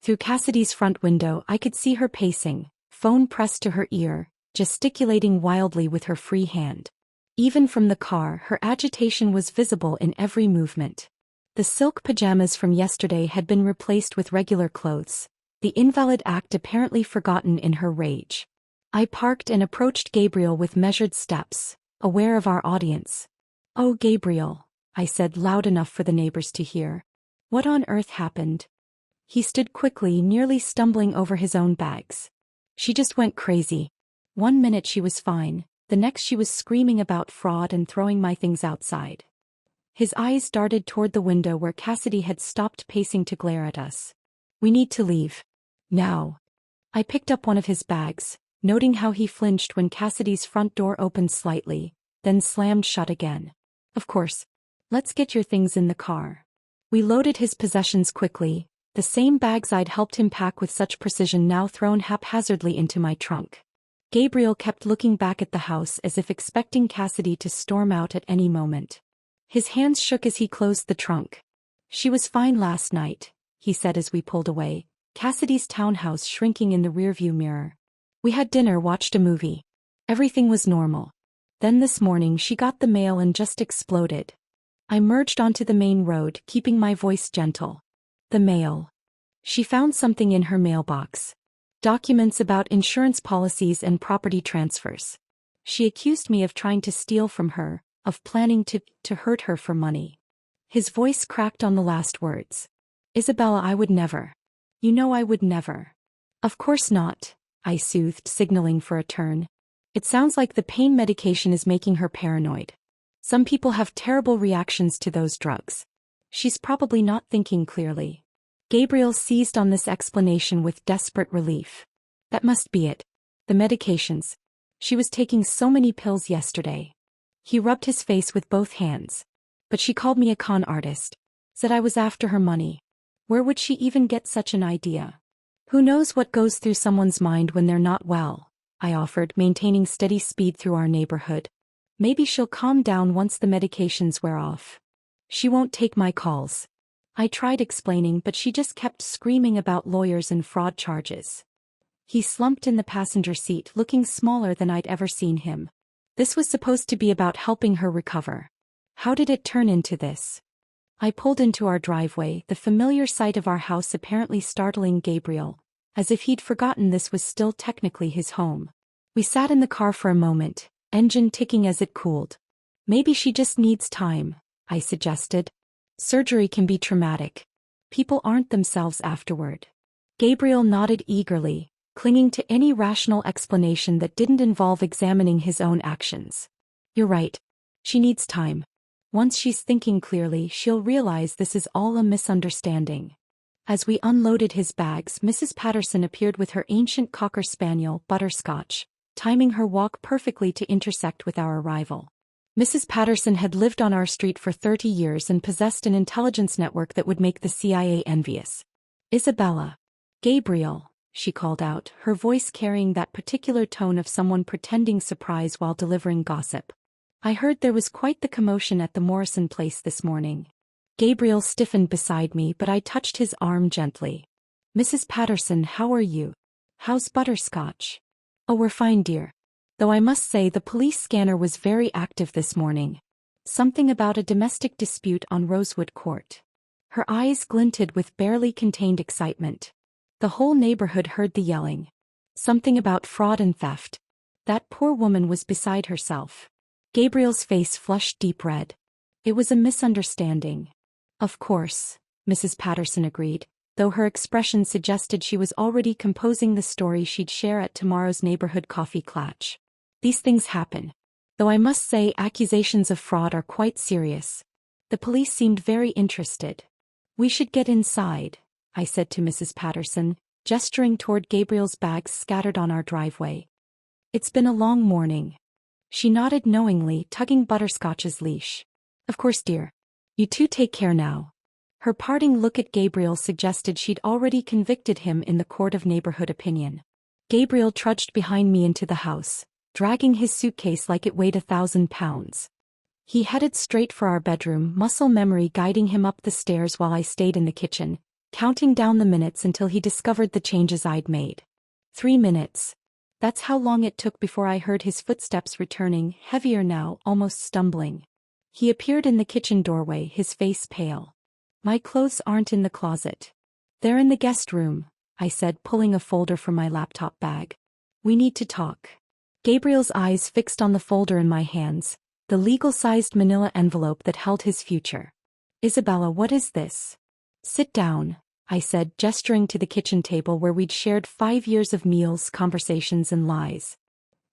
Through Cassidy's front window I could see her pacing, phone pressed to her ear, gesticulating wildly with her free hand. Even from the car, her agitation was visible in every movement. The silk pajamas from yesterday had been replaced with regular clothes, the invalid act apparently forgotten in her rage. I parked and approached Gabriel with measured steps, aware of our audience. "Oh, Gabriel," I said loud enough for the neighbors to hear. "What on earth happened?" He stood quickly, nearly stumbling over his own bags. "She just went crazy. 1 minute she was fine, the next she was screaming about fraud and throwing my things outside." His eyes darted toward the window where Cassidy had stopped pacing to glare at us. "We need to leave. Now." I picked up one of his bags, noting how he flinched when Cassidy's front door opened slightly, then slammed shut again. "Of course. Let's get your things in the car." We loaded his possessions quickly, the same bags I'd helped him pack with such precision now thrown haphazardly into my trunk. Gabriel kept looking back at the house as if expecting Cassidy to storm out at any moment. His hands shook as he closed the trunk. "She was fine last night," he said as we pulled away, Cassidy's townhouse shrinking in the rearview mirror. "We had dinner, watched a movie. Everything was normal. Then this morning she got the mail and just exploded." I merged onto the main road, keeping my voice gentle. "The mail. She found something in her mailbox. Documents about insurance policies and property transfers. She accused me of trying to steal from her, of planning to hurt her for money." His voice cracked on the last words. "Isabella, I would never. You know I would never." "Of course not," I soothed, signaling for a turn. "It sounds like the pain medication is making her paranoid. Some people have terrible reactions to those drugs. She's probably not thinking clearly." Gabriel seized on this explanation with desperate relief. "That must be it. The medications. She was taking so many pills yesterday." He rubbed his face with both hands. "But she called me a con artist. Said I was after her money. Where would she even get such an idea?" "Who knows what goes through someone's mind when they're not well," I offered, maintaining steady speed through our neighborhood. "Maybe she'll calm down once the medications wear off. She won't take my calls." I tried explaining, but she just kept screaming about lawyers and fraud charges. He slumped in the passenger seat, looking smaller than I'd ever seen him. This was supposed to be about helping her recover. How did it turn into this? I pulled into our driveway, the familiar sight of our house apparently startling Gabriel, as if he'd forgotten this was still technically his home. We sat in the car for a moment, engine ticking as it cooled. "Maybe she just needs time," I suggested. "Surgery can be traumatic. People aren't themselves afterward." Gabriel nodded eagerly, clinging to any rational explanation that didn't involve examining his own actions. "You're right. She needs time. Once she's thinking clearly, she'll realize this is all a misunderstanding." As we unloaded his bags, Mrs. Patterson appeared with her ancient cocker spaniel, Butterscotch, timing her walk perfectly to intersect with our arrival. Mrs. Patterson had lived on our street for 30 years and possessed an intelligence network that would make the CIA envious. "Isabella." "Gabriel," she called out, her voice carrying that particular tone of someone pretending surprise while delivering gossip. I heard there was quite the commotion at the Morrison place this morning. Gabriel stiffened beside me, but I touched his arm gently. Mrs. Patterson, how are you? How's Butterscotch? Oh, we're fine, dear. Though I must say the police scanner was very active this morning. Something about a domestic dispute on Rosewood Court. Her eyes glinted with barely contained excitement. The whole neighborhood heard the yelling. Something about fraud and theft. That poor woman was beside herself. Gabriel's face flushed deep red. It was a misunderstanding. Of course, Mrs. Patterson agreed, though her expression suggested she was already composing the story she'd share at tomorrow's neighborhood coffee clatch. These things happen. Though I must say accusations of fraud are quite serious. The police seemed very interested. We should get inside, I said to Mrs. Patterson, gesturing toward Gabriel's bags scattered on our driveway. It's been a long morning. She nodded knowingly, tugging Butterscotch's leash. Of course, dear. You two take care now. Her parting look at Gabriel suggested she'd already convicted him in the court of neighborhood opinion. Gabriel trudged behind me into the house, dragging his suitcase like it weighed 1,000 pounds. He headed straight for our bedroom, muscle memory guiding him up the stairs while I stayed in the kitchen, counting down the minutes until he discovered the changes I'd made. 3 minutes. That's how long it took before I heard his footsteps returning, heavier now, almost stumbling. He appeared in the kitchen doorway, his face pale. My clothes aren't in the closet. They're in the guest room, I said, pulling a folder from my laptop bag. We need to talk. Gabriel's eyes fixed on the folder in my hands, the legal-sized manila envelope that held his future. Isabella, what is this? Sit down, I said, gesturing to the kitchen table where we'd shared 5 years of meals, conversations, and lies.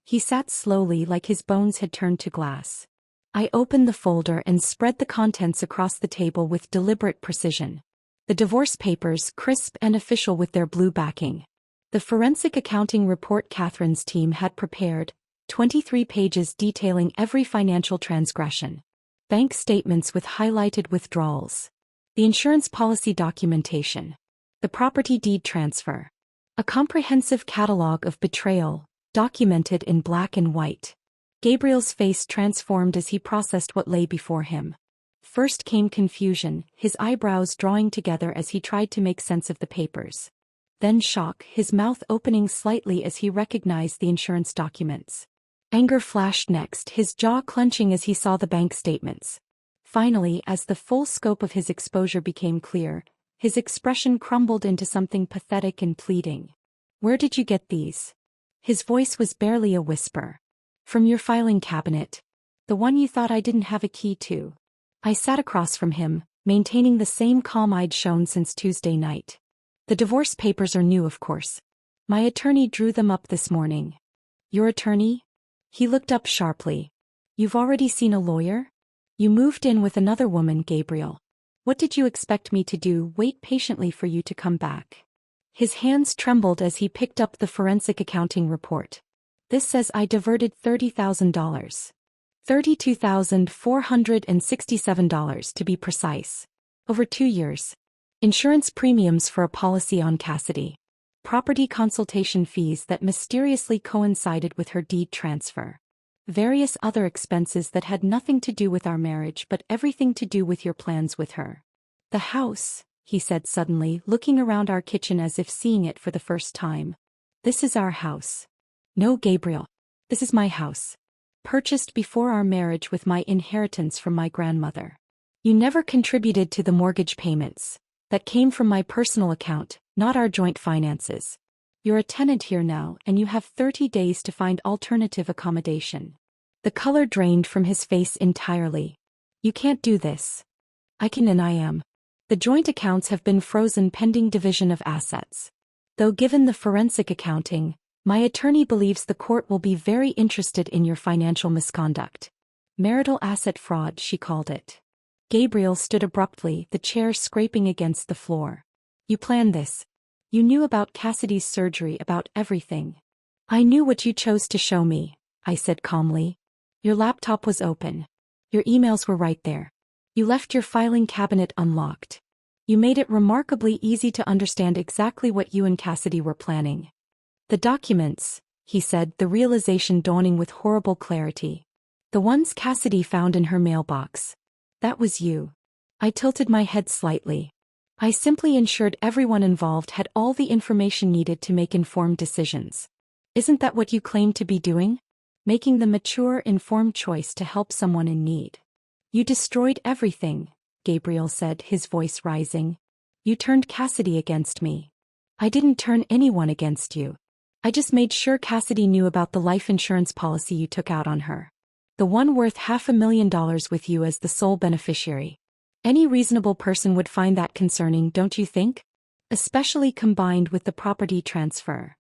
He sat slowly, like his bones had turned to glass. I opened the folder and spread the contents across the table with deliberate precision. The divorce papers, crisp and official with their blue backing. The forensic accounting report Catherine's team had prepared, 23 pages detailing every financial transgression. Bank statements with highlighted withdrawals. The insurance policy documentation. The property deed transfer. A comprehensive catalog of betrayal, documented in black and white. Gabriel's face transformed as he processed what lay before him. First came confusion, his eyebrows drawing together as he tried to make sense of the papers. Then shock, his mouth opening slightly as he recognized the insurance documents. Anger flashed next, his jaw clenching as he saw the bank statements. Finally, as the full scope of his exposure became clear, his expression crumbled into something pathetic and pleading. Where did you get these? His voice was barely a whisper. From your filing cabinet. The one you thought I didn't have a key to. I sat across from him, maintaining the same calm I'd shown since Tuesday night. The divorce papers are new, of course. My attorney drew them up this morning. Your attorney? He looked up sharply. You've already seen a lawyer? You moved in with another woman, Gabriel. What did you expect me to do? Wait patiently for you to come back? His hands trembled as he picked up the forensic accounting report. This says I diverted $30,000. $32,467 to be precise. Over 2 years. Insurance premiums for a policy on Cassidy. Property consultation fees that mysteriously coincided with her deed transfer. Various other expenses that had nothing to do with our marriage but everything to do with your plans with her. The house, he said suddenly, looking around our kitchen as if seeing it for the first time. This is our house. No, Gabriel. This is my house. Purchased before our marriage with my inheritance from my grandmother. You never contributed to the mortgage payments. That came from my personal account, not our joint finances. You're a tenant here now, and you have 30 days to find alternative accommodation. The color drained from his face entirely. You can't do this. I can, and I am. The joint accounts have been frozen pending division of assets. Though given the forensic accounting, my attorney believes the court will be very interested in your financial misconduct. Marital asset fraud, she called it. Gabriel stood abruptly, the chair scraping against the floor. You planned this. You knew about Cassidy's surgery, about everything. I knew what you chose to show me, I said calmly. Your laptop was open. Your emails were right there. You left your filing cabinet unlocked. You made it remarkably easy to understand exactly what you and Cassidy were planning. The documents, he said, the realization dawning with horrible clarity. The ones Cassidy found in her mailbox. That was you. I tilted my head slightly. I simply ensured everyone involved had all the information needed to make informed decisions. Isn't that what you claim to be doing? Making the mature, informed choice to help someone in need. You destroyed everything, Gabriel said, his voice rising. You turned Cassidy against me. I didn't turn anyone against you. I just made sure Cassidy knew about the life insurance policy you took out on her. The one worth $500,000 with you as the sole beneficiary. Any reasonable person would find that concerning, don't you think? Especially combined with the property transfer.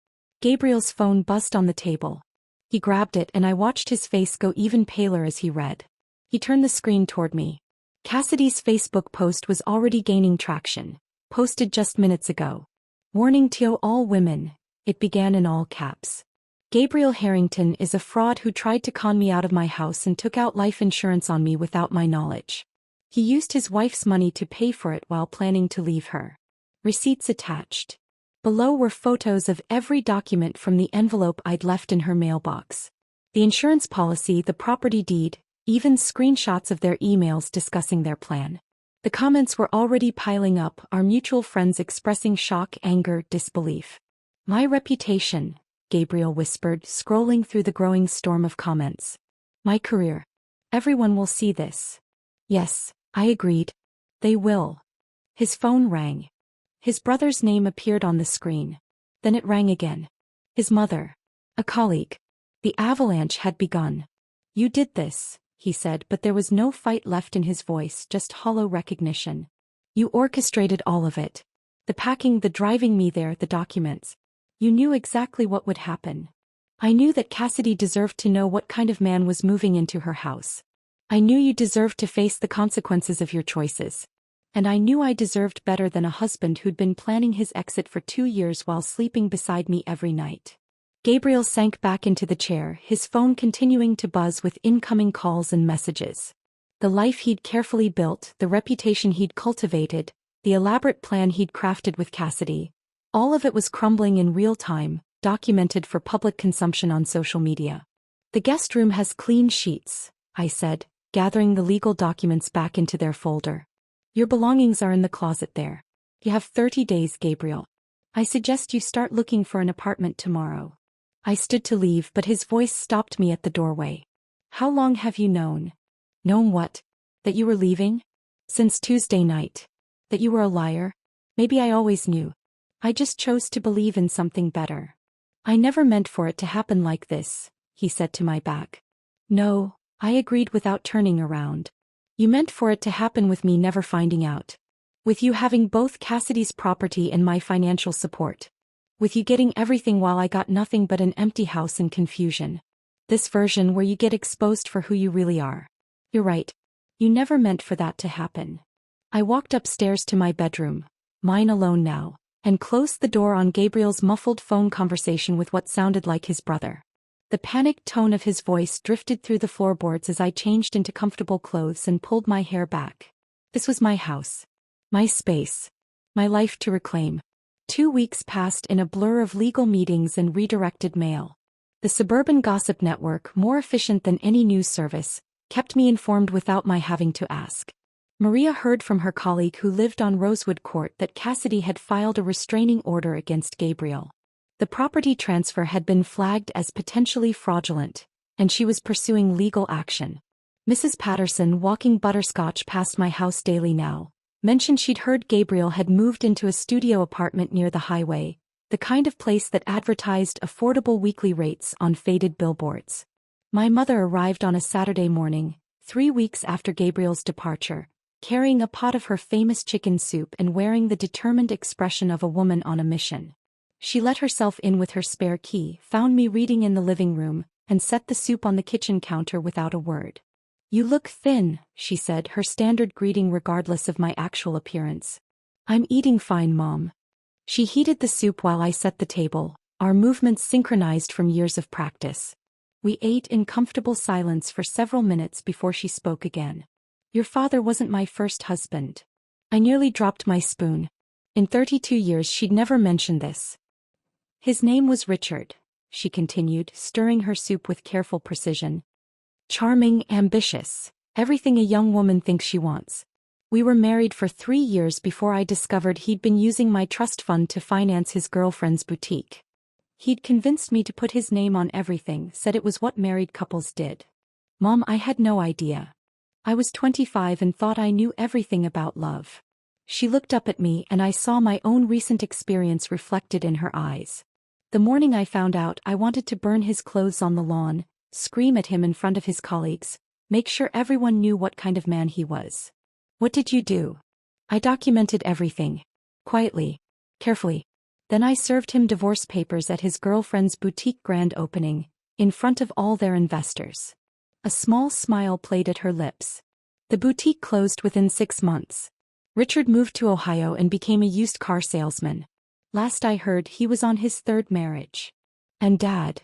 Gabriel's phone buzzed on the table. He grabbed it and I watched his face go even paler as he read. He turned the screen toward me. Cassidy's Facebook post was already gaining traction, posted just minutes ago. Warning to all women, it began in all caps. Gabriel Harrington is a fraud who tried to con me out of my house and took out life insurance on me without my knowledge. He used his wife's money to pay for it while planning to leave her. Receipts attached. Below were photos of every document from the envelope I'd left in her mailbox. The insurance policy, the property deed, even screenshots of their emails discussing their plan. The comments were already piling up, our mutual friends expressing shock, anger, disbelief. My reputation, Gabriel whispered, scrolling through the growing storm of comments. My career. Everyone will see this. Yes, I agreed. They will. His phone rang. His brother's name appeared on the screen. Then it rang again. His mother. A colleague. The avalanche had begun. You did this, he said, but there was no fight left in his voice, just hollow recognition. You orchestrated all of it. The packing, the driving me there, the documents. You knew exactly what would happen. I knew that Cassidy deserved to know what kind of man was moving into her house. I knew you deserved to face the consequences of your choices. And I knew I deserved better than a husband who'd been planning his exit for 2 years while sleeping beside me every night. Gabriel sank back into the chair, his phone continuing to buzz with incoming calls and messages. The life he'd carefully built, the reputation he'd cultivated, the elaborate plan he'd crafted with Cassidy. All of it was crumbling in real time, documented for public consumption on social media. The guest room has clean sheets, I said, gathering the legal documents back into their folder. Your belongings are in the closet there. You have 30 days, Gabriel. I suggest you start looking for an apartment tomorrow. I stood to leave, but his voice stopped me at the doorway. How long have you known? Known what? That you were leaving? Since Tuesday night. That you were a liar? Maybe I always knew. I just chose to believe in something better. I never meant for it to happen like this, he said to my back. No, I agreed without turning around. You meant for it to happen with me never finding out. With you having both Cassidy's property and my financial support. With you getting everything while I got nothing but an empty house and confusion. This version where you get exposed for who you really are. You're right. You never meant for that to happen. I walked upstairs to my bedroom, mine alone now, and closed the door on Gabriel's muffled phone conversation with what sounded like his brother. The panicked tone of his voice drifted through the floorboards as I changed into comfortable clothes and pulled my hair back. This was my house. My space. My life to reclaim. 2 weeks passed in a blur of legal meetings and redirected mail. The suburban gossip network, more efficient than any news service, kept me informed without my having to ask. Maria heard from her colleague who lived on Rosewood Court that Cassidy had filed a restraining order against Gabriel. The property transfer had been flagged as potentially fraudulent, and she was pursuing legal action. Mrs. Patterson, walking butterscotch past my house daily now, mentioned she'd heard Gabriel had moved into a studio apartment near the highway, the kind of place that advertised affordable weekly rates on faded billboards. My mother arrived on a Saturday morning, 3 weeks after Gabriel's departure, carrying a pot of her famous chicken soup and wearing the determined expression of a woman on a mission. She let herself in with her spare key, found me reading in the living room, and set the soup on the kitchen counter without a word. You look thin, she said, her standard greeting regardless of my actual appearance. I'm eating fine, Mom. She heated the soup while I set the table, our movements synchronized from years of practice. We ate in comfortable silence for several minutes before she spoke again. Your father wasn't my first husband. I nearly dropped my spoon. In 32 years she'd never mentioned this. His name was Richard, she continued, stirring her soup with careful precision. Charming, ambitious, everything a young woman thinks she wants. We were married for 3 years before I discovered he'd been using my trust fund to finance his girlfriend's boutique. He'd convinced me to put his name on everything, said it was what married couples did. Mom, I had no idea. I was 25 and thought I knew everything about love. She looked up at me and I saw my own recent experience reflected in her eyes. The morning I found out, I wanted to burn his clothes on the lawn, scream at him in front of his colleagues, make sure everyone knew what kind of man he was. What did you do? I documented everything. Quietly. Carefully. Then I served him divorce papers at his girlfriend's boutique grand opening, in front of all their investors. A small smile played at her lips. The boutique closed within 6 months. Richard moved to Ohio and became a used car salesman. Last I heard, he was on his 3rd marriage. And Dad?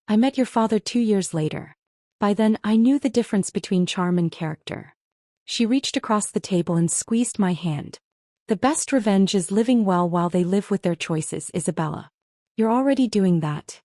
I met your father 2 years later. By then I knew the difference between charm and character. She reached across the table and squeezed my hand. The best revenge is living well while they live with their choices, Isabella. You're already doing that.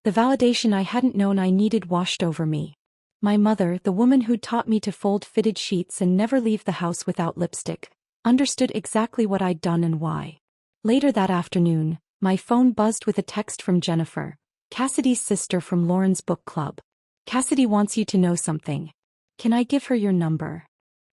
The validation I hadn't known I needed washed over me. My mother, the woman who'd taught me to fold fitted sheets and never leave the house without lipstick, understood exactly what I'd done and why. Later that afternoon, my phone buzzed with a text from Jennifer, Cassidy's sister from Lauren's book club. Cassidy wants you to know something. Can I give her your number?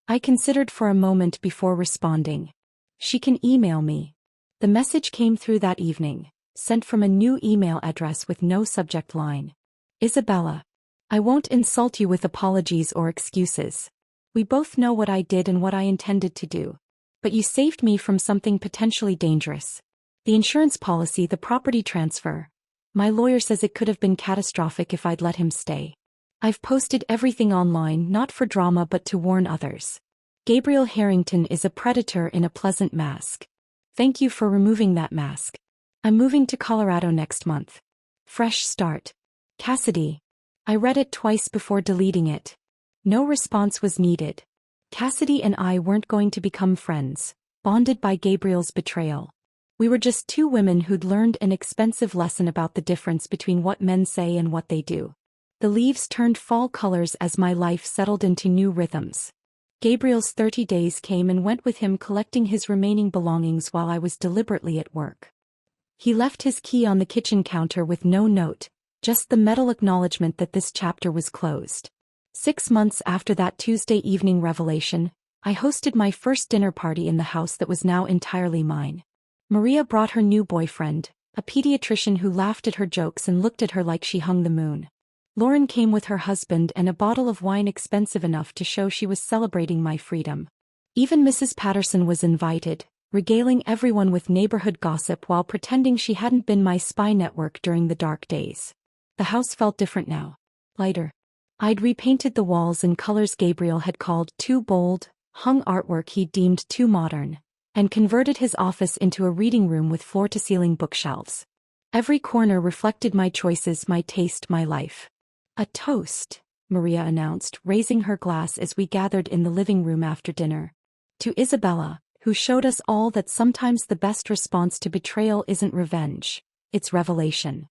I considered for a moment before responding. She can email me. The message came through that evening, sent from a new email address with no subject line. Isabella. I won't insult you with apologies or excuses. We both know what I did and what I intended to do. But you saved me from something potentially dangerous. The insurance policy, the property transfer. My lawyer says it could have been catastrophic if I'd let him stay. I've posted everything online, not for drama but to warn others. Gabriel Harrington is a predator in a pleasant mask. Thank you for removing that mask. I'm moving to Colorado next month. Fresh start. Cassidy. I read it twice before deleting it. No response was needed. Cassidy and I weren't going to become friends, bonded by Gabriel's betrayal. We were just 2 women who'd learned an expensive lesson about the difference between what men say and what they do. The leaves turned fall colors as my life settled into new rhythms. Gabriel's 30 days came and went with him, collecting his remaining belongings while I was deliberately at work. He left his key on the kitchen counter with no note, just the metal acknowledgement that this chapter was closed. 6 months after that Tuesday evening revelation, I hosted my first dinner party in the house that was now entirely mine. Maria brought her new boyfriend, a pediatrician who laughed at her jokes and looked at her like she hung the moon. Lauren came with her husband and a bottle of wine expensive enough to show she was celebrating my freedom. Even Mrs. Patterson was invited, regaling everyone with neighborhood gossip while pretending she hadn't been my spy network during the dark days. The house felt different now. Lighter. I'd repainted the walls in colors Gabriel had called too bold, hung artwork he deemed too modern, and converted his office into a reading room with floor-to-ceiling bookshelves. Every corner reflected my choices, my taste, my life. A toast, Maria announced, raising her glass as we gathered in the living room after dinner. To Isabella, who showed us all that sometimes the best response to betrayal isn't revenge, it's revelation.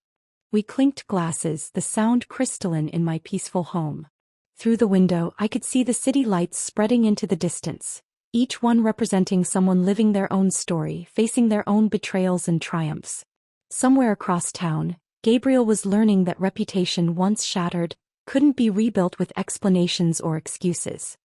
We clinked glasses, the sound crystalline in my peaceful home. Through the window, I could see the city lights spreading into the distance, each one representing someone living their own story, facing their own betrayals and triumphs. Somewhere across town, Gabriel was learning that reputation once shattered couldn't be rebuilt with explanations or excuses.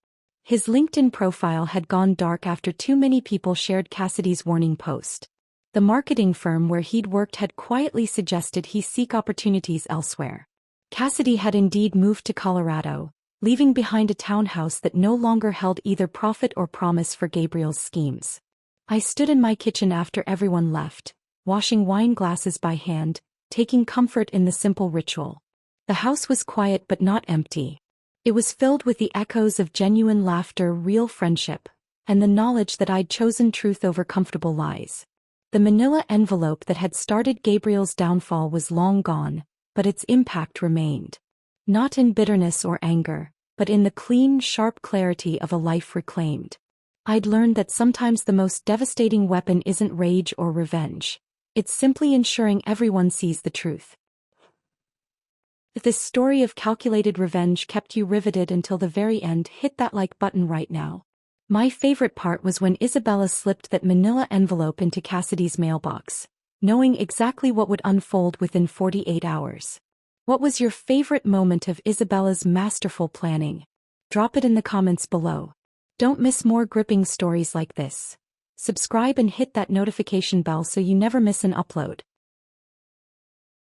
His LinkedIn profile had gone dark after too many people shared Cassidy's warning post. The marketing firm where he'd worked had quietly suggested he seek opportunities elsewhere. Cassidy had indeed moved to Colorado, leaving behind a townhouse that no longer held either profit or promise for Gabriel's schemes. I stood in my kitchen after everyone left, washing wine glasses by hand, taking comfort in the simple ritual. The house was quiet but not empty. It was filled with the echoes of genuine laughter, real friendship, and the knowledge that I'd chosen truth over comfortable lies. The manila envelope that had started Gabriel's downfall was long gone, but its impact remained. Not in bitterness or anger, but in the clean, sharp clarity of a life reclaimed. I'd learned that sometimes the most devastating weapon isn't rage or revenge. It's simply ensuring everyone sees the truth. If this story of calculated revenge kept you riveted until the very end, hit that like button right now. My favorite part was when Isabella slipped that manila envelope into Cassidy's mailbox, knowing exactly what would unfold within 48 hours. What was your favorite moment of Isabella's masterful planning? Drop it in the comments below. Don't miss more gripping stories like this. Subscribe and hit that notification bell so you never miss an upload.